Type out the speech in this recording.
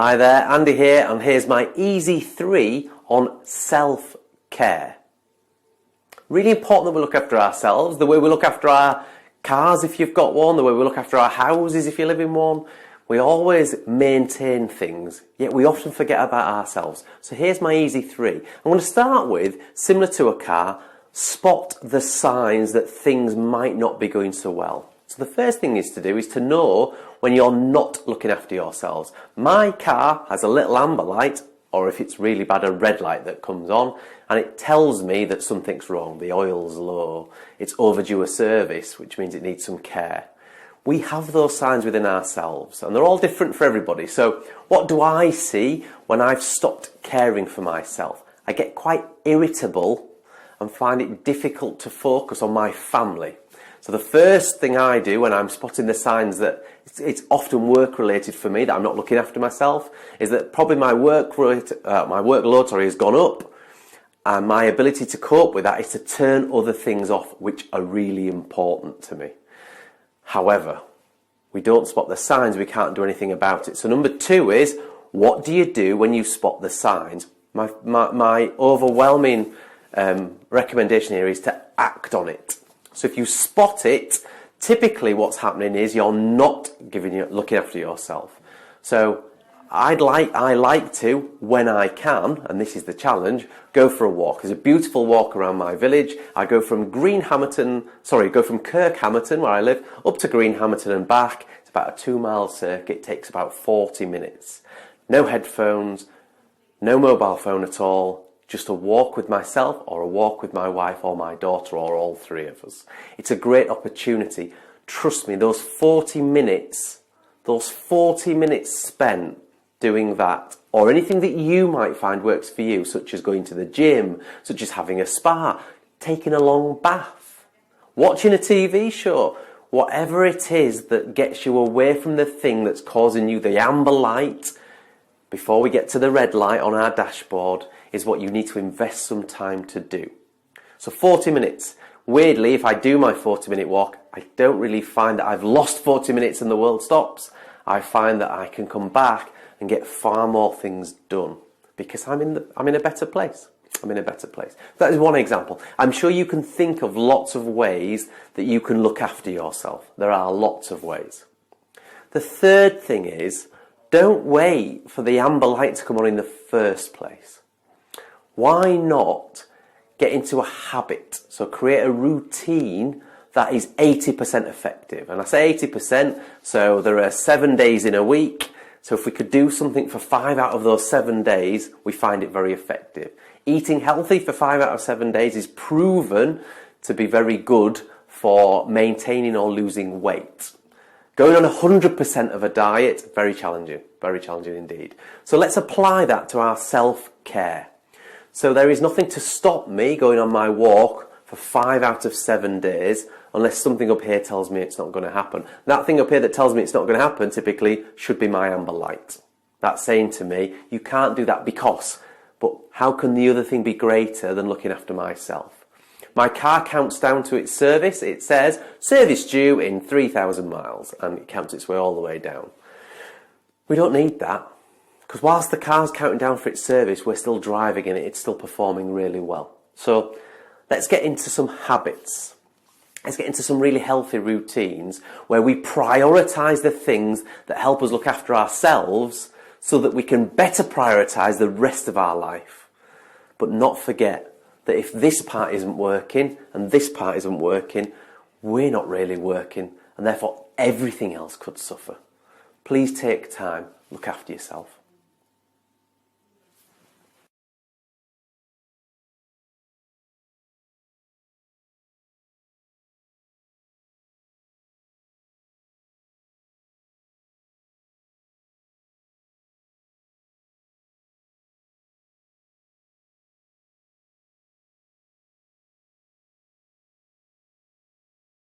Hi there, Andy here, and here's my easy 3 on self-care. Really important that we look after ourselves, the way we look after our cars if you've got one, the way we look after our houses if you live in one. We always maintain things, yet we often forget about ourselves. So here's my easy 3. I'm going to start with, similar to a car, spot the signs that things might not be going so well. So the first thing is to know when you're not looking after yourselves. My car has a little amber light, or if it's really bad, a red light that comes on, and it tells me that something's wrong. The oil's low, it's overdue a service, which means it needs some care. We have those signs within ourselves, and they're all different for everybody. So what do I see when I've stopped caring for myself? I get quite irritable and find it difficult to focus on my family. So the first thing I do when I'm spotting the signs that it's often work related for me, that I'm not looking after myself, is that probably my workload has gone up, and my ability to cope with that is to turn other things off which are really important to me. However, we don't spot the signs, we can't do anything about it. So number 2 is, what do you do when you spot the signs? My overwhelming recommendation here is to act on it. So if you spot it, typically what's happening is you're not looking after yourself. So I like to, when I can, and this is the challenge, go for a walk. There's a beautiful walk around my village. I go from Kirkhamerton, where I live, up to Greenhamerton and back. It's about a 2-mile circuit. It takes about 40 minutes. No headphones, no mobile phone at all. Just a walk with myself, or a walk with my wife or my daughter, or all 3 of us. It's a great opportunity. Trust me, those 40 minutes spent doing that, or anything that you might find works for you, such as going to the gym, such as having a spa, taking a long bath, watching a TV show, whatever it is that gets you away from the thing that's causing you the amber light, before we get to the red light on our dashboard, is what you need to invest some time to do. So 40 minutes. Weirdly, if I do my 40-minute walk, I don't really find that I've lost 40 minutes and the world stops. I find that I can come back and get far more things done because I'm in a better place. I'm in a better place. That is one example. I'm sure you can think of lots of ways that you can look after yourself. There are lots of ways. The third thing is, don't wait for the amber light to come on in the first place. Why not get into a habit? So create a routine that is 80% effective. And I say 80%, so there are 7 days in a week. So if we could do something for 5 out of those 7 days, we find it very effective. Eating healthy for 5 out of 7 days is proven to be very good for maintaining or losing weight. Going on 100% of a diet, very challenging indeed. So let's apply that to our self-care. So there is nothing to stop me going on my walk for 5 out of 7 days unless something up here tells me it's not going to happen. That thing up here that tells me it's not going to happen typically should be my amber light. That's saying to me, you can't do that because, but how can the other thing be greater than looking after myself? My car counts down to its service. It says, service due in 3,000 miles, and it counts its way all the way down. We don't need that. Because whilst the car's counting down for its service, we're still driving in it, it's still performing really well. So let's get into some habits. Let's get into some really healthy routines where we prioritise the things that help us look after ourselves so that we can better prioritise the rest of our life. But not forget that if this part isn't working and this part isn't working, we're not really working, and therefore everything else could suffer. Please take time, look after yourself.